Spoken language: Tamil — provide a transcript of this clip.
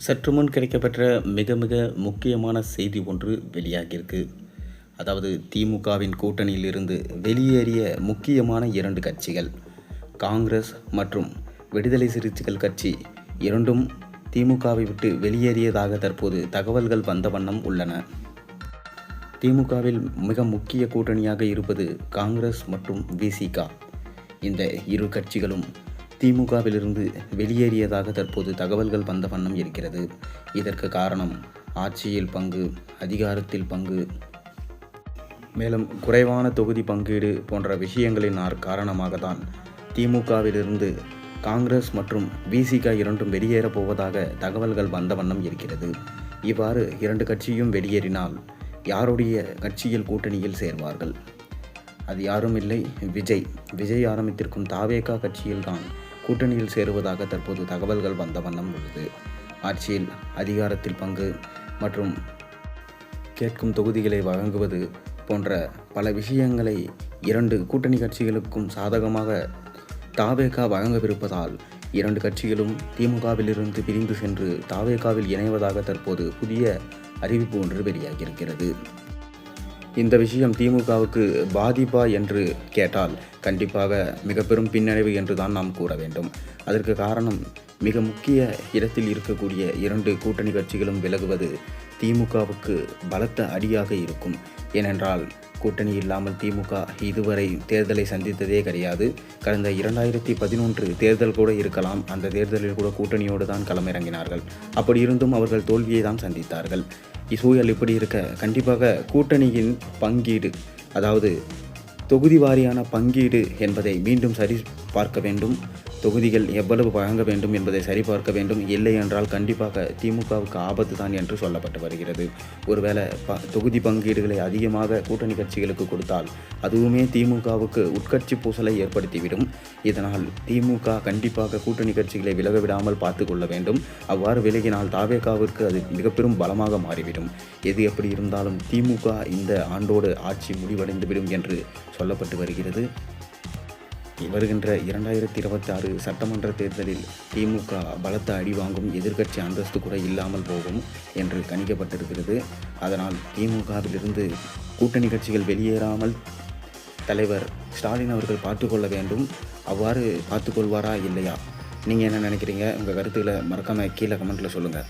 சற்று முன் கிடைக்கப்பெற்ற மிக மிக முக்கியமான செய்தி ஒன்று வெளியாகியிருக்கு. அதாவது திமுகவின் கூட்டணியிலிருந்து வெளியேறிய முக்கியமான 2 கட்சிகள், காங்கிரஸ் மற்றும் விடுதலை சிறுத்தைகள் கட்சி இரண்டும் திமுகவை விட்டு வெளியேறியதாக தற்போது தகவல்கள் வந்த வண்ணம் உள்ளன. திமுகவில் மிக முக்கிய கூட்டணியாக இருப்பது காங்கிரஸ் மற்றும் விசிக. இந்த இரு கட்சிகளும் திமுகவிலிருந்து வெளியேறியதாக தற்போது தகவல்கள் வந்த வண்ணம் இருக்கிறது. இதற்கு காரணம் ஆட்சியில் பங்கு, அதிகாரத்தில் பங்கு, மேலும் குறைவான தொகுதி பங்கீடு போன்ற விஷயங்களின் காரணமாக தான் திமுகவிலிருந்து காங்கிரஸ் மற்றும் விசிக இரண்டும் வெளியேறப் போவதாக தகவல்கள் வந்த வண்ணம் இருக்கிறது. இவ்வாறு 2 கட்சியும் வெளியேறினால் யாருடைய கட்சியில் கூட்டணியில் சேர்வார்கள்? அது யாரும் இல்லை, விஜய் ஆரம்பித்திருக்கும் தாவேகா கட்சியில்தான் கூட்டணியில் சேருவதாக தற்போது தகவல்கள் வந்த வண்ணம் உள்ளது. ஆட்சியில் அதிகாரத்தில் பங்கு மற்றும் கேட்கும் தொகுதிகளை வழங்குவது போன்ற பல விஷயங்களை 2 கூட்டணி கட்சிகளுக்கும் சாதகமாக தாவேகா வழங்கவிருப்பதால் 2 கட்சிகளும் திமுகவிலிருந்து பிரிந்து சென்று தாவேகாவில் இணைவதாக தற்போது புதிய அறிவிப்பு ஒன்று வெளியாகியிருக்கிறது. இந்த விஷயம் திமுகவுக்கு பாதிப்பா என்று கேட்டால் கண்டிப்பாக மிக பெரும் பின்னடைவு என்று தான் நாம் கூற வேண்டும். அதற்கு காரணம் மிக முக்கிய இடத்தில் இருக்கக்கூடிய 2 கூட்டணி கட்சிகளும் விலகுவது திமுகவுக்கு பலத்த அடியாக இருக்கும். ஏனென்றால் கூட்டணி இல்லாமல் திமுக இதுவரை தேர்தலை சந்தித்ததே கிடையாது. கடந்த 2011 தேர்தல் கூட இருக்கலாம். அந்த தேர்தலில் கூட கூட்டணியோடு தான் களமிறங்கினார்கள். அப்படி இருந்தும் அவர்கள் தோல்வியை தான் சந்தித்தார்கள். சூழல் இப்படி இருக்க கண்டிப்பாக கூட்டணியின் பங்கீடு, அதாவது தொகுதி வாரியான பங்கீடு என்பதை மீண்டும் சரி பார்க்க வேண்டும். தொகுதிகள் எவ்வளவு வழங்க வேண்டும் என்பதை சரிபார்க்க வேண்டும். இல்லை என்றால் கண்டிப்பாக திமுகவுக்கு ஆபத்து தான் என்று சொல்லப்பட்டு வருகிறது. ஒருவேளை தொகுதி பங்கீடுகளை அதிகமாக கூட்டணி கட்சிகளுக்கு கொடுத்தால் அதுவுமே திமுகவுக்கு உட்கட்சி பூசலை ஏற்படுத்திவிடும். இதனால் திமுக கண்டிப்பாக கூட்டணி கட்சிகளை விலக விடாமல் பார்த்து கொள்ள வேண்டும். அவ்வாறு விலகினால் தாவேகாவிற்கு அது மிக பெரும் பலமாக மாறிவிடும். எது எப்படி இருந்தாலும் திமுக இந்த ஆண்டோடு ஆட்சி முடிவடைந்துவிடும் என்று சொல்லப்பட்டு வருகிறது. வருகின்ற 2026 சட்டமன்ற தேர்தலில் திமுக பலத்த அடி வாங்கும், எதிர்க்கட்சி அந்தஸ்து கூட இல்லாமல் போகும் என்று கணிக்கப்பட்டிருக்கிறது. அதனால் திமுகவிலிருந்து கூட்டணி கட்சிகள் வெளியேறாமல் தலைவர் ஸ்டாலின் அவர்கள் பார்த்துக்கொள்ள வேண்டும். அவ்வாறு பார்த்துக்கொள்வாரா இல்லையா? நீங்கள் என்ன நினைக்கிறீங்க? உங்கள் கருத்துக்களை மறக்காமல் கீழே கமெண்ட்டில் சொல்லுங்கள்.